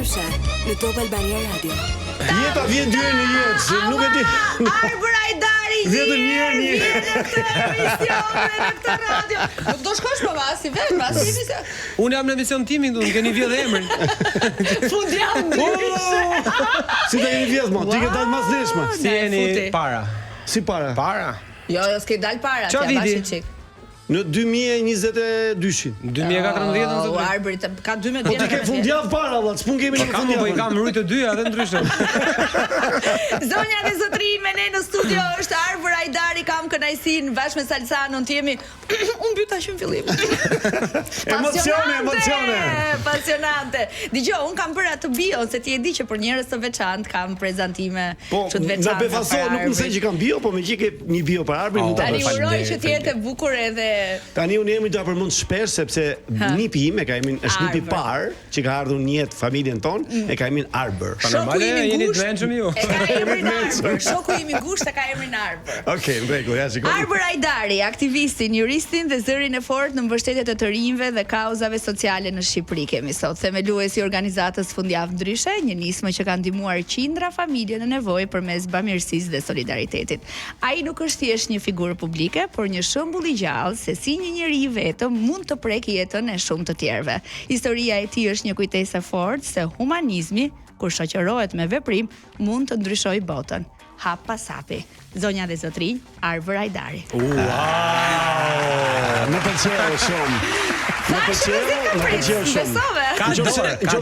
ndryshe në Top Albania Radio. Jeta vjen dy herë në jetë, se nuk e di. Arbër Ajdari Vjen një në këtë radio. Nuk do shkosh pa si vetë, pas emision. Unë jam në emision timin, do të keni vjedhë emrin. Fundjavë ndryshe. Si të jeni vjedhë, mo, ti ke dalë mas neshme. Si jeni para? Si para? Para? Jo, s'ke dal para, Qa viti? Në 2022. 2014 O, Arbëri, ka 12 Po ti vjetë. ke fundjavë para, valla, s'pun kemi në Kam, po i fundjavë. kam rujtë të dyja edhe ndryshe. Zonja dhe zotrin me ne në studio është Arbër Ajdari, kam kënaqësinë bashkë me Salsanon të jemi. Unë mbyta që në fillim. Emocione. Pasionante. Dgjoj, unë kam bërë atë bio, se ti e di që për njerëz të veçantë kam prezantime Po, që të veçanta. na befaso, nuk më thënë që kam bio, po me që ke një bio për Arbërin, mund ta Tani bësh. uroj që të jetë e bukur edhe Tani unë jemi do ta përmend shpesh sepse nipi im e ka emrin është nipi Arbër. parë që ka ardhur në jetë familjen tonë, e ka emrin Arbër. shoku im i jeni të ngushtë. mençëm ju. E ka emrin Arbër. Shoku im i ngushtë e ka emrin Arbër. Okej, në rregull, ja shikoj. Arbër Ajdari, aktivistin, juristin dhe zërin e fortë në mbështetje të të rinjve dhe kauzave sociale në Shqipëri kemi sot. Themeluesi i organizatës Fundjavë Ndryshe, një nismë që ka ndihmuar qindra familje në nevojë përmes bamirësisë dhe solidaritetit. Ai nuk është thjesht një figurë publike, por një shembull i gjallë se si një njeri i vetëm mund të prekë jetën e shumë të tjerëve. Historia e tij është një kujtesë e fortë se humanizmi, kur shoqërohet me veprim, mund të ndryshojë botën. Hap pas hapi. Zonja dhe zotrinj, Arbër Ajdari. Më pëlqeu shumë. Më pëlqeu shumë. Besove? Ka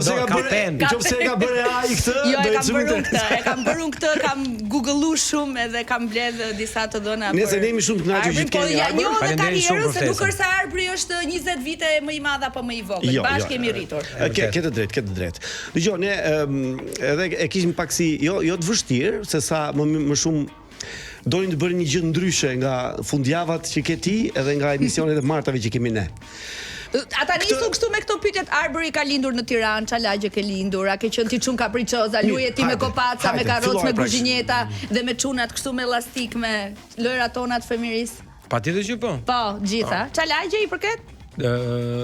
dorë, ka pen. Nëse e ka bërë ai këtë, Jo, e do kam bërë unë këtë, kam googëlluar shumë edhe kam bledh disa të dhëna për. Nëse ne jemi shumë të kënaqur që të Po kemi ja Arbër. njoh dhe Faleminderit shumë karrierën për se nuk ftesën. është se Arbëri është 20 vite më i madh apo më i vogël. Jo, Bashkë jo, kemi rritur. Ke të drejtë. Dgjoj, ne edhe e kishim pak si jo të vështirë, se sa më shumë donin të bërin një gjë ndryshe nga fundjavat që ke ti edhe nga emisionet e martave që kemi ne. Ata nisu kështu me këto pyetjet. Arbëri ka lindur në Tiranë, ç'a lagje ke lindur, a ke qenë ti çun kapriçoza, luje ti me Hajde, kopaca, me hajde, karrocë, me filluar pra. kuzhinjeta dhe me çunat kështu me elastik me lojrat tona të fëmirisë. Patjetër që po. Po, gjitha. Ç'a lagje i përket?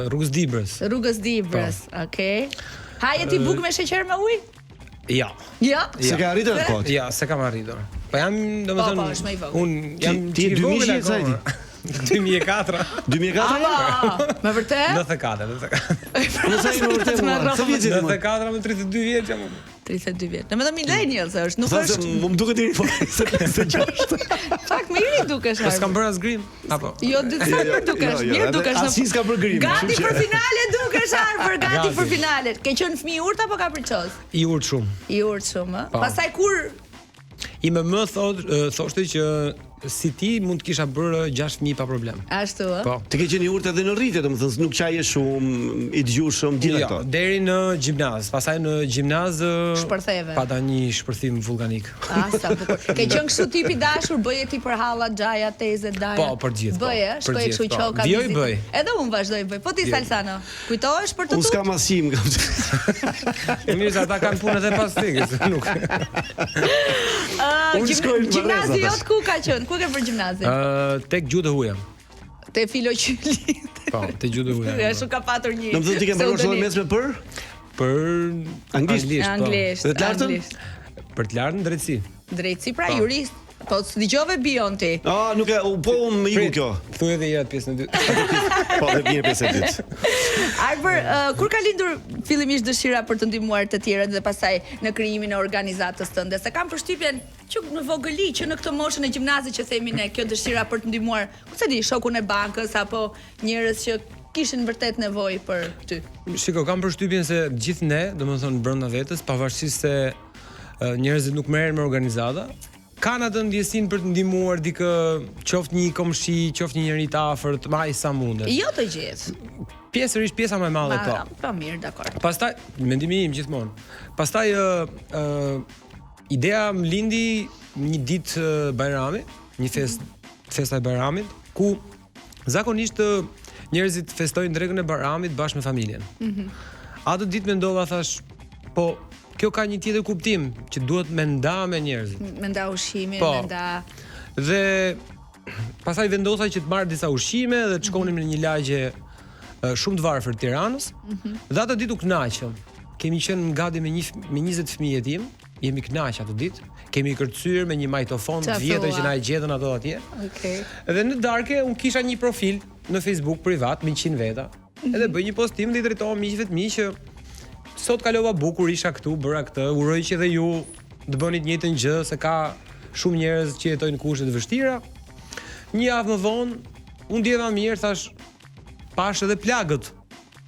Rrugës Dibrës. Rrugës Dibrës, okay. Haje ti bukë me sheqer me ujë? Ja. Ja. Se ka arritur atë kohë. Ja, se kam arritur. Po jam, domethënë, Po, është më i vogël. unë jam Ti çik i vogël 2000 sa akoma. 2004. 2004? Me vërtet? 94. Po sa i më vërtet mua. Sa vjeç je ti? 94 me 32 vjeç jam. 32 vjet. Domethënë millennials është, nuk Thosë është. më duket deri fort se 26. Fakt më i ri dukesh. Po s'kam bërë as grim. Apo. Jo, sa për dukesh, mirë dukesh. Asi s'ka bërë grim. Gati kështu që- për finale dukesh Arbër, gati Gati. për finale. Ke qenë fëmijë urt apo kapriçoz? I urt shumë. I urt shumë, ë? Po. Pastaj kur I më thoshte që si ti mund të kisha bërë 6 fëmijë pa problem. ashtu, ë? Po. Ti ke qenë i urtë edhe në rritje, domethënë nuk qaje shumë, i dëgjueshëm gjithë Jo, ato. deri në gjimnaz. Pastaj në gjimnaz Shpërtheve. pata një shpërthim vulkanik. Ah, sa bukur. Ke qenë kështu tipi dashur, bëje ti për halla, xhaja, teze, daja. Po, për gjithë, po. Bëje, Për shkoj gjithë, kështu po. qoka. Vjoj, vizitë. bëj. Edhe unë vazhdoj bëj. Po ti Salsano, kujtohesh për të Unë tut? s'kam asim, kam. Mirë se ata kanë punët e pas tegës, nuk. Unë shkoj në Gjimnazi Varreza, jot ku ka qenë? Ku ke për gjimnazin? Tek gjuhë huja. Te filoqyli. Po, tek gjuhë huja. Ja, shumë ka patur një. Domethënë ti ke mbaruar shkollën mesme për? Për Anglisht. po. Anglisht. Dhe të lartën? anglisht. Për të lartën drejtësi. Drejtësi pra jurist. Po dëgjove bion ti. Ah, nuk e, po më iku kjo. Thuaj edhe ja pjesën e dytë. Po dhe vjen pjesë e dytë. Arbër, kur ka lindur fillimisht dëshira për të ndihmuar të tjerët dhe pastaj në krijimin e organizatës tënde? Se kam përshtypjen që në vogëli, që në këtë moshën e gjimnazit që themi ne, kjo dëshira për të ndihmuar, ku se di, shokun e bankës apo njerëz që kishin vërtet nevojë për ty. Shiko, kam përshtypjen se gjithë ne, domethënë brenda vetes, pavarësisht se njerëzit nuk merren me organizata, kanë atë ndjesinë për të ndihmuar dikë, qoftë një komshi, qoftë një njerëz të afërt, më sa mundet. Jo të gjithë. Pjesërisht pjesa më e madhe po. Po mirë, dakor. Pastaj mendimi im gjithmonë. Pastaj ideja më lindi një ditë Bajrami, një festa e Bajramit, ku zakonisht njerëzit festojnë drekën e Bajramit bashkë me familjen. Atë ditë mendova, thash, po kjo ka një tjetër kuptim që duhet me nda me njerëzit. Me nda ushqimin, Po. me nda. Dhe pastaj vendosa që të marr disa ushqime dhe të shkonim në një lagje shumë të varfër të Tiranës. Dhe atë ditë u kënaqëm. kemi qenë gati me 20 fëmijë tim, jemi kënaq ato ditë. Kemi kërcyer me një majtofon të vjetër që na e gjetën ato atje. Okej. Edhe në darkë un kisha një profil në Facebook privat me 100 veta. Edhe bëj një postim dhe i drejtova miqve të mi që sot kalova bukur, isha këtu, bëra këtë, uroj që edhe ju të bëni të njëjtën gjë, se ka shumë njerëz që jetojnë kushte të vështira. Një javë më vonë, unë ndjeva mirë, thash, pash edhe plagët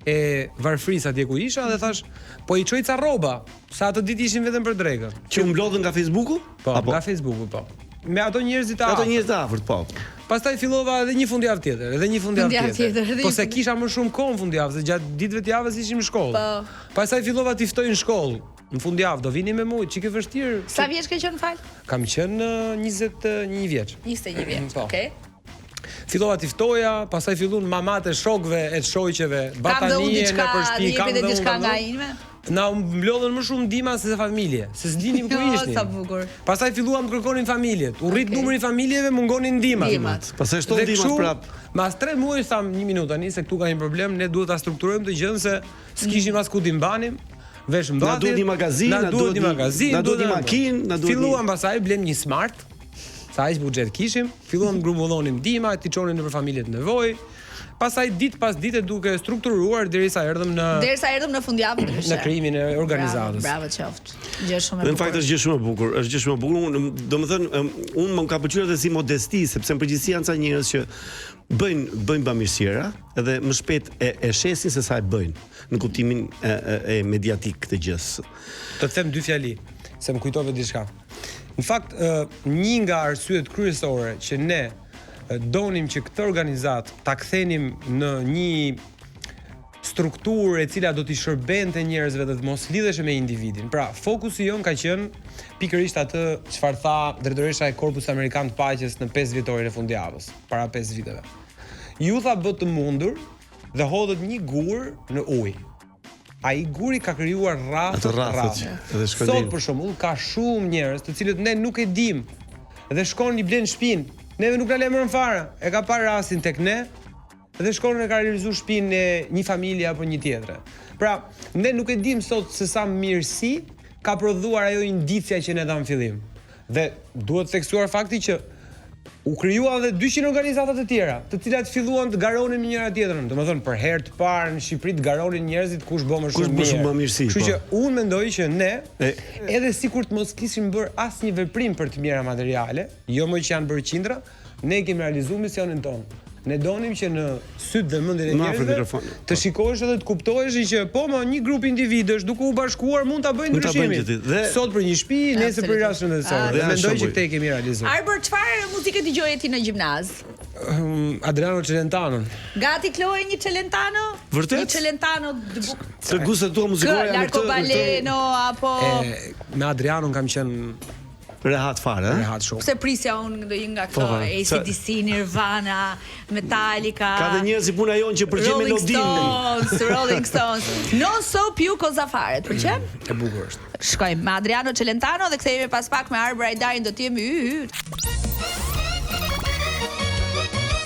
e varfrisë atje ku isha dhe thash, po i çoj ca rroba, sa ato ditë ishin vetëm për drekën. Që u mblodhën nga Facebooku? Po, nga Facebooku, po. Me ato njerëzit të Ato njerëz të afërt, po. Pastaj fillova edhe një fundjavë tjetër, edhe një fundjavë tjetër. Po se kisha më shumë kohë në fundjavë, se gjatë ditëve të javës ishim në shkollë. Po. Pastaj fillova të ftoj në shkollë. Në fundjavë do vini me mua, çike vështirë. Sa vjeç ke qenë fal? Kam qenë 21 vjeç. 21 vjeç. Po. Okej. Fillova të ftoja, pastaj filluan mamat e shokëve, e shoqeve, batanie në për shtëpi, kam dhe diçka nga inve. Na mblodhen më shumë ndihma se familje, se s'dinim ku ishnim. Sa bukur. Pastaj filluam të kërkonin familjet. U rrit numri i familjeve, mungonin ndihmat. Pastaj shton ndihmat prap. Mas 3 muaj tham 1 minutë tani se këtu ka një problem, ne duhet ta strukturojmë të gjën se s'kishim as ku ti mbanim. Vesh mbati. Na duhet një magazin, na duhet një magazin, na duhet një makinë, na duhet. Filluam pastaj blem një smart. Sa aq buxhet kishim, filluam grumbullonim ndihma, ti çonin nëpër familjet në nevojë. Pastaj ditë pas dite duke strukturuar derisa erdhëm në fundjavë në krijimin e organizatës. Bravo qoftë. Gjë shumë e bukur. Në fakt është gjë shumë e bukur, është gjë shumë e bukur. Domethënë, unë më ka pëlqyer edhe si modesti, sepse në përgjithësi janë ca njerëz që bëjnë bamirësiera, edhe më shpejt e shesin se sa e bëjnë në kuptimin e mediatik të gjës. Të them 2 fjali, se më kujtove diçka. Në fakt, një nga arsyet kryesore që ne donim që këtë organizat ta kthenim në një strukturë e cila do t'i shërbente njerëzve dhe të mos lidheshe me individin. Pra, fokusi jon ka qenë pikërisht atë çfarë tha drejtoresha e Korpusit Amerikan të Paqes në 5 vjetorin e fundjavës, para 5 viteve. Ju tha bë të mundur dhe hodhët një gur në ujë. Ai guri ka krijuar rrafë. Sot për shembull ka shumë njerëz të cilët ne nuk e dim dhe shkon i blen shtëpinë. Neve nuk na lemërën fare. E ka parë rastin tek ne dhe shkon e ka realizuar shtëpinë e një familje apo një tjetre. Pra, ne nuk e dim sot se sa mirësi ka prodhuar ajo indicia që ne dam fillim. Dhe duhet theksuar fakti që u krijuan edhe 200 organizata të tjera, të cilat filluan të garonin me njëra tjetrën. Domethënë për herë të parë në Shqipëri të garonin njerëzit kush bë më shumë mirësi. Kështu që unë mendoj që ne, edhe sikur të mos kishim bërë asnjë veprim për të mira materiale, jo më që janë bërë qindra, ne kemi realizuar misionin tonë. Ne donim që në syt dhe mendjen e njerëzve të shikohesh edhe të kuptohesh që po më një grup individësh duke u bashkuar mund ta bëjnë ndryshimin. Sot për një shtëpi, nesër për rast shëndetësor. Dhe mendoj që këtë kemi realizuar. Arbër, çfarë muzikë dëgjoje ti në gjimnaz? Adriano Celentano. Gati Kloe një Celentano? Vërtet? Një Celentano të bukur. Të gustet tua muzikore Larko Baleno apo me Adrianon kam qenë rehat fare, rehat shumë. Pse prisja unë do nga këto AC/DC, Nirvana, Metallica. Ka dhe njerëz si puna jon që përgjigjen melodinë. Rolling Stones. Non so più cosa fare, të pëlqen? E bukur është. Shkojmë me Adriano Celentano dhe kthehemi pas pak me Arbër Ajdarin, do të jemi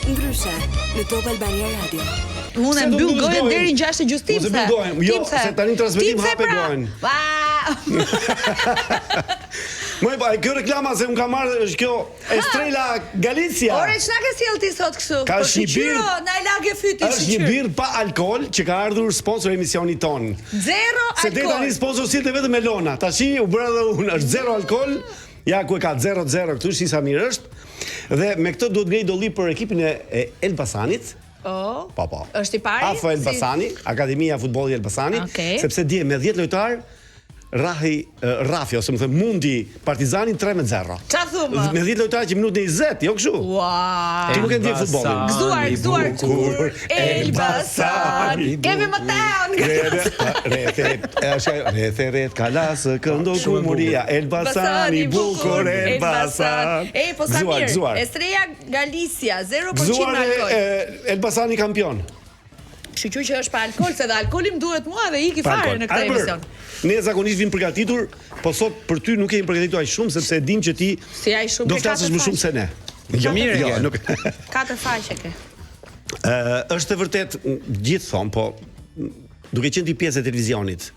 Ndryshe, në Top Albania Radio. Unë e mbyll gojën deri në 6:30 timse. Mos e mbyll gojën. Jo, se tani transmetim hape gojën. Moj pa, kjo reklama se unë ka marrë është kjo Estrella Galicia. Ore, çna ke sjell ti sot kështu? Ka Po shqyro, na e lagë fyti. Është një birë pa alkool që ka ardhur sponsor e emisionit ton. Zero alkool. Se deri tani sponsor sillte vetëm Melona. Tashi u bëra edhe unë, është zero alkool. Ja ku e ka 0-0 këtu, si sa mirë është. Dhe me këtë duhet ngrej dolli për ekipin e Elbasanit. Po. Është i pari? AFO Elbasani, Akademia Futbolli Elbasani, sepse dje me 10 lojtar Rafi ose më thënë mundi Partizanin 3-0. Qa thumë? Me 10 lojtarë që minutën 20, jo kështu. Wow. Ti nuk e ndjen futbollin. Gëzuar kur Elbasani. Kemi më Retheret kalas këndo kumuria Elbasani bukur Elbasan. Po sa mirë. Estrella Galicia 0% alkool. Elbasani kampion. Kështu që është pa alkool, se dhe alkooli më duhet mua dhe iki fare në këtë emision. Ne zakonisht vim përgatitur, po sot për ty nuk kemi përgatitur aq shumë sepse dim që ti do flasësh më shumë se ne. Jo mirë, jo, nuk. 4 faqe ke. Është e vërtet gjithë thon, po duke qenë ti pjesë e televizionit.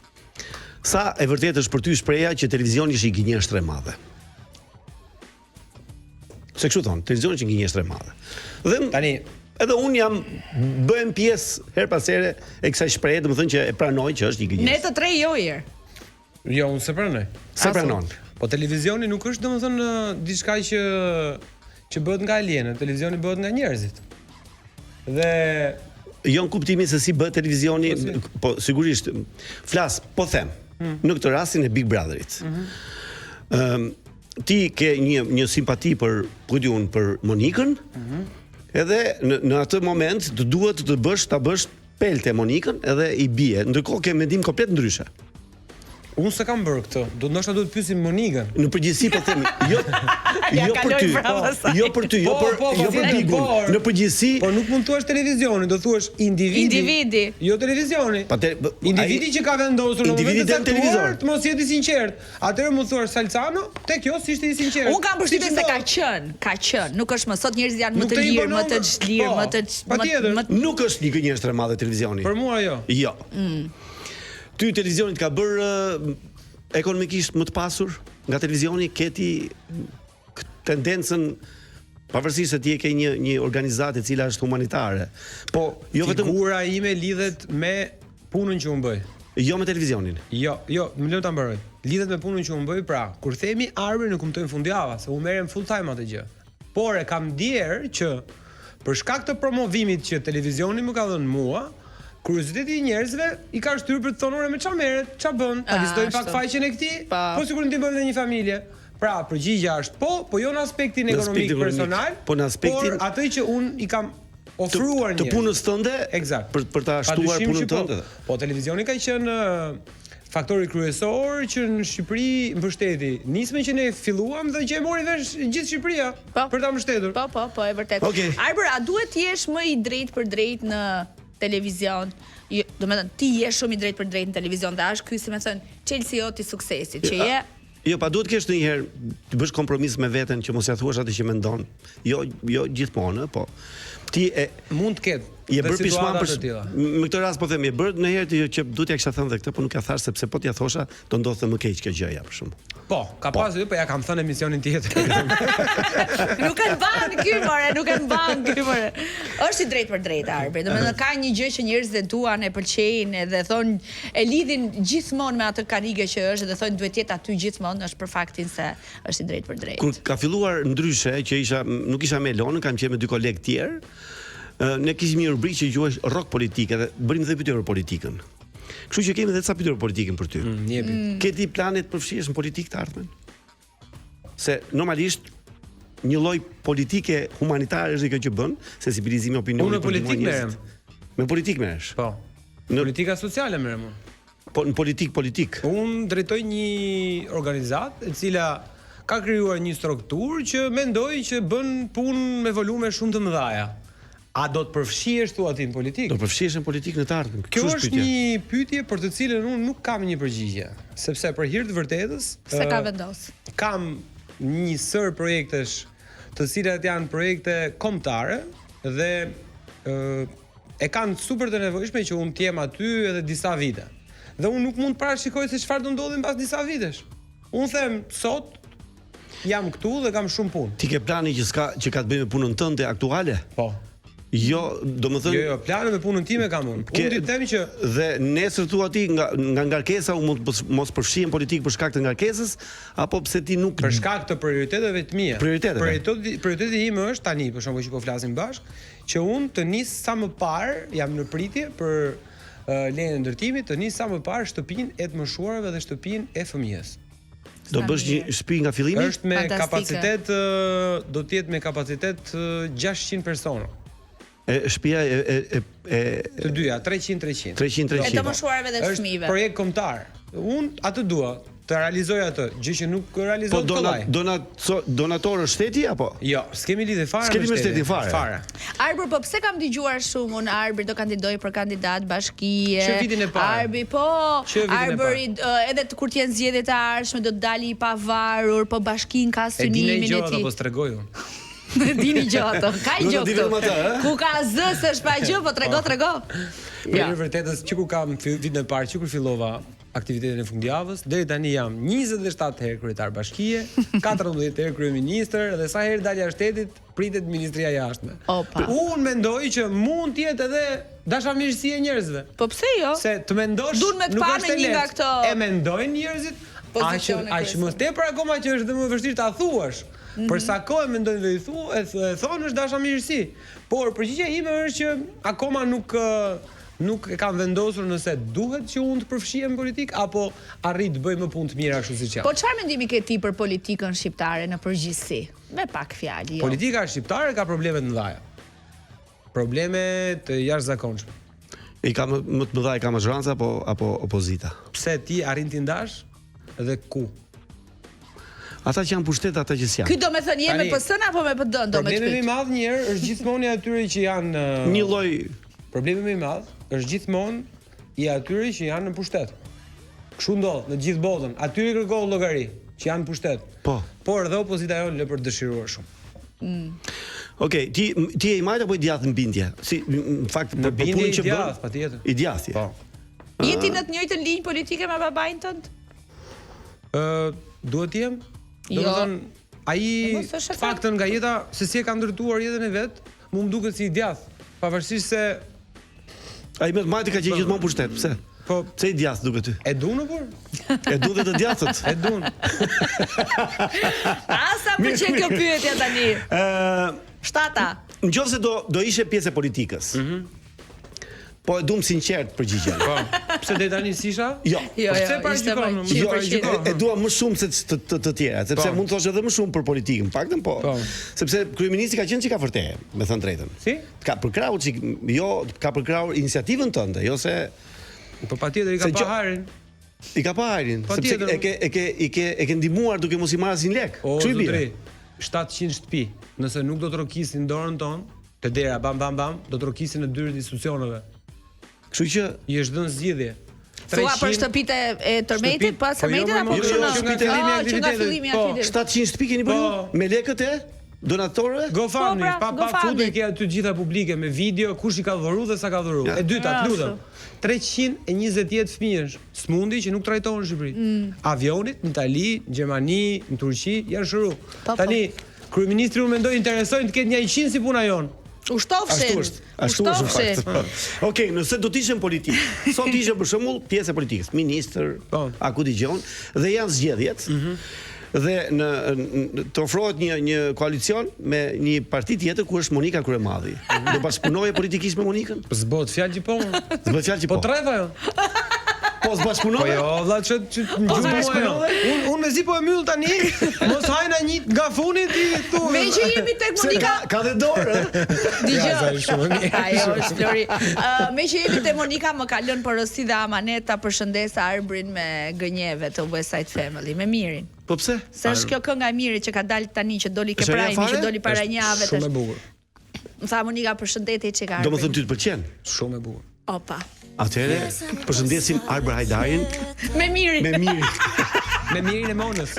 Sa e vërtet është për ty shpreha që televizioni është i gënjeshtër e madhe? Se kështu thonë, televizioni është i gënjeshtër e madhe. Dhe Tani, edhe unë bëhem pjesë her pas here e kësaj shprehje, domethënë që e pranoj që është i gënjeshtër. Ne të tre jo ir. jo, unë se pranoj. Se pranon. Po televizioni nuk është domethënë diçka që bëhet nga alienët, televizioni bëhet nga njerëzit. Dhe Jo në kuptimin se si bëhet televizioni, po sigurisht flas, po them, në këtë rastin e Big Brotherit. Ti ke një simpati për Monikën, edhe në atë moment të duhet ta bësh pelte Monikën edhe i bie, ndërkohë ke mendim komplet ndryshe. unë se kam bërë këtë, ndoshta duhet pyesim Monikën. Në përgjithësi po them, jo për ty, jo për ty, jo për Bigun. Në përgjithësi, Po nuk mund thuash televizioni, do thuash individi. Jo televizioni. Individi që ka vendosur në individi del televizor. të mos jeti sinqert. Atëherë mund thuash Salcano, tek jo si ishte i sinqert. Unë kam përshtypjen se ka qenë, nuk është më sot njerëzit janë më të lirë, më të çlirë, më të nuk është një gënjeshtër e madhe televizioni. Për mua jo. Jo. Ty televizioni të ka bërë ekonomikisht më të pasur nga televizioni, keti tendencën, pavarësisht se ti e ke një organizatë e cila është humanitare. Po, jo vetëm Figura ime lidhet me punën që unë bëj. jo me televizionin. Jo, më lëm ta mbaroj. Lidhet me punën që unë bëj, pra, kur themi arbër në kuptojmë fundjava, se unë merrem full time atë gjë. Por e kam ndier që për shkak të promovimit që televizioni më ka dhënë mua, kurioziteti i njerëzve i ka shtyrë për të thonë ore me çfarë merret, çfarë bën, ta vizitojnë pak faqen e këtij, po sigurisht ndihmojmë edhe një familje. Pra, përgjigjja është po jo në aspektin ekonomik personal, po në aspektin por atë që unë i kam ofruar të punës tënde, eksakt, për ta shtuar punën tënde. Po televizioni ka qenë faktori kryesor që në Shqipëri mbështeti. Nismen që ne filluam dhe që e mori vesh gjithë Shqipëria për ta mbështetur. Po, e vërtet. Okay. Arbër, a duhet të jesh më i drejtë për drejtë në televizion? Do të thënë ti je shumë i drejtë për drejtë në televizion, dhe është ky si më thën Chelsea jot i suksesit, që je Jo, pa duhet kesh ndonjëherë të bësh kompromis me veten që mos ja thuash atë që mendon. Jo gjithmonë, po. Ti mund të ketë. Je bërë pishman në këtë rast, po them, je bërë ndonjëherë që duhet ja kisha thënë dhe këtë, po nuk ja thash sepse po t'ja thosha do ndodhte më keq kjo gjëja për shkak. Po, ka pasur, po ja kam thënë emisionin tjetër. Nuk e mban ky more. Është i drejtë për drejtë Arbi. Domethënë ka një gjë që njerëzit e duan, e pëlqejnë dhe thonë e lidhin gjithmonë me atë karige që është dhe thonë duhet jetë aty gjithmonë, është për faktin se është i drejtë për drejtë. Kur ka filluar ndryshe që nuk isha me Elonën, kam qenë me dy kolegë tjerë, ne kishim një rubrikë që quhej rock politike dhe bërim dhe pyetje për politikën. Kështu që kemi edhe ca pyetje për politikën për ty. Ke ti plane të përfshihesh në politikë të ardhmen? Se normalisht një lloj politike humanitare është kjo që bën, sensibilizimi opinionit. Unë në politikë merrem. Me politikë merresh? Po. Në politika sociale merrem unë. Po në politik. Unë drejtoj një organizatë e cila ka krijuar një strukturë që mendoj që bën punë me volume shumë të mëdha. A do të përfshihesh thua ti në politikë? Do të përfshihesh në politikë në të ardhmen. Kjo është një pyetje për të cilën unë nuk kam një përgjigje, sepse për hir të vërtetës, se ka vendos. Kam një sër projektesh, të cilat janë projekte kombëtare dhe e kanë super të nevojshme që unë të jem aty edhe disa vite. Dhe unë nuk mund të parashikoj se çfarë do ndodhi mbas disa vitesh. Unë them sot jam këtu dhe kam shumë punë. Ti ke plani që ka të bëjë me punën tënde aktuale? Po. Jo, domethënë Jo, plane me punën time kam unë. Unë ti them që dhe nesër thua ti nga ngarkesa u mos përfshihen politikë për shkak të ngarkesës apo pse ti nuk për shkak të prioriteteve të mia. Prioriteti im është tani, për shembull që po flasim bashk, që unë të nis sa më parë, jam në pritje për lejen e ndërtimit, të nis sa më parë shtëpinë e të moshuarve dhe shtëpinë e fëmijës. Do bësh një shtëpi nga fillimi? Është me kapacitet, do të jetë me kapacitet 600 persona. Shtëpia të dyja 300. E të moshuarve dhe fëmijëve. Është projekt kombëtar. Unë atë dua të realizoj atë, gjë që nuk realizohet kollaj. Po donator është shteti apo? Jo, s'kemi lidhje fare me shtetin fare. Arbër, po pse kam dëgjuar shumë unë Arbër do kandidoj për kandidat bashkie. Që vitin e parë. Arbër, po. Arbër edhe kur të jenë zgjedhjet e ardhshme do të dali i pavarur, po bashkin ka synimin e tij. E di gjë apo s'tregoj unë. Dini gjë ato. Ka gjë këtu. Ku ka zë s'është pa gjë, po trego. Për vërtetës që ku kam vitin e parë, që kur fillova aktivitetin e fundjavës. Deri tani jam 27 herë kryetar bashkie, 14 herë kryeministër dhe sa herë dalja e shtetit pritet ministria e jashtme. Opa. Unë mendoj që mund të jetë edhe dashamirësi e njerëzve. Po pse jo? Se të mendosh Duhet me të nuk pa është në e një nga lehtë. këto E mendojnë njerëzit pozicione aq më tepër akoma që është dhe më vështirë ta thuash. Për sa kohë mendojnë dhe e thonë është dashamirësi. Por përgjigjja ime është që akoma nuk e kam vendosur nëse duhet që unë të përfshihem në politik apo arrit të bëj më punë të mira kështu siç jam. Po çfarë mendimi ke ti për politikën shqiptare në përgjithësi? Me pak fjalë, jo. Politika shqiptare ka probleme të mëdha. Probleme të jashtëzakonshme. I ka më të mëdha i ka majoranca apo opozita? Pse ti arrin ti ndash dhe ku? Ata që janë pushtet, ata që s'janë. Ky do me thënë je me PS-n apo me PD-n do me të Problemi më i pyet. madh një herë është gjithmonë i atyre që janë Një lloj problemi më i madh është gjithmonë i atyre që janë në pushtet. Kështu ndodh në gjithë botën. Atyre kërkohet llogari që janë në pushtet. Po. Por edhe opozita jonë lë për të dëshiruar shumë. Okej, ti je i majt apo i djathtë në bindje? Si në fakt Në për bindje punën i që bën. djathtë, patjetër. I djathtë. Po. Je ti në të njëjtën linjë politike me babain tënd? Duhet të jem? Jo. Domethënë ai mos është e faktën nga jeta se si e ka ndërtuar jetën e vet, më duket si i djathtë, pavarësisht se Ai më të majti ka qenë gjithmonë pushtet. Pse? po Pse i djathtë duket ty? e duan apo? E du dhe të djathtët. E duan. Sa pëlqen kjo pyetja tani? Shtata. Nëse do ishe pjesë e politikës. Po e dum sinqert përgjigjen. Po. Pse deri tani s'isha? Jo. Jo, Pse jo, para ishte gjykon? më Jo, 100%. e dua më shumë se të tjerat, sepse Po. mund të thosh edhe më shumë për politikën, paktën po. Po. Sepse kryeministri ka qenë çika vërtetë, me thënë drejtën. Si? Ka përkrahur çik, jo, ka përkrahur iniciativën tënde, jo se Po patjetër i ka Se pa gjo- harin. i ka pa ajrin, Po sepse tjetër. e ke ndihmuar duke mos i marrë asnjë lek. O Kështu i bie. zotri, 700 shtëpi, nëse nuk do të rokisin dorën tonë, te dera bam bam bam, do të rokisin në dyert e institucioneve. Kështu që I është dhënë zgjidhje. Thua për shtëpitë e tërmetit, pas Po jo, tërmetit më apo jo, kështu jo, në? shtëpitë e Ah, fillimi i që nga aktivitetit. fillimi i Po. aktivitetit. 700 shtëpi keni bërë Po. me lekët e donatorëve? GoFundMe, Po, pra, pa GoFundMe. futje ke aty gjitha publike me video kush i ka dhuru dhe sa ka dhuru. Ja. E dyta, Ja, të lutem. ashtu. 320 jetë fëmijësh smundi që nuk trajtohen në Shqipëri. Avionit në Itali, në Gjermani, në Turqi janë shëru. Po, po. Tani kryeministri u mendoi interesojnë të ketë 100 si puna jon. Ushtofshin. Ashtu është. Ashtu është në fakt. Okej, nëse do të ishe në politikë, sot ishe për shembull pjesë e politikës, ministër, Po. a ku dëgjon, dhe janë zgjedhjet. Dhe të ofrohet një koalicion me një parti tjetër ku është Monika Kryemadhi. Do bashkëpunoje politikisht me Monikën? S'bëhet fjalë që po. S'bëhet fjalë që Po po. treva jo. Po s'bashkëpunoje? Po jo, valla që gjuma jo. bashkëpunove? Unë mezi po e myll tani, mos hajna një nga funi ti thu. Me që jemi tek Se Monika, ka dhe dorë, ë? Ja, sa shumë mirë. ajo është Flori. Me që jemi te Monika më ka lënë porosi dhe amanet ta përshëndes Arbrin me gënjeve të West Side Family, me Mirin. Po pse? Se është kjo kënga e Mirit që ka dalë tani që doli ke Është reja prajmi, që fare? doli para një jave Shumë e tash. bukur. Më tha Monika përshëndetje që ka Do më thënë Arbrin. ty të pëlqen. Shumë e bukur. Opa. Atëherë, përshëndesim Arbër Hajdarin Me Mirin. me mirë. Me mirin e monës.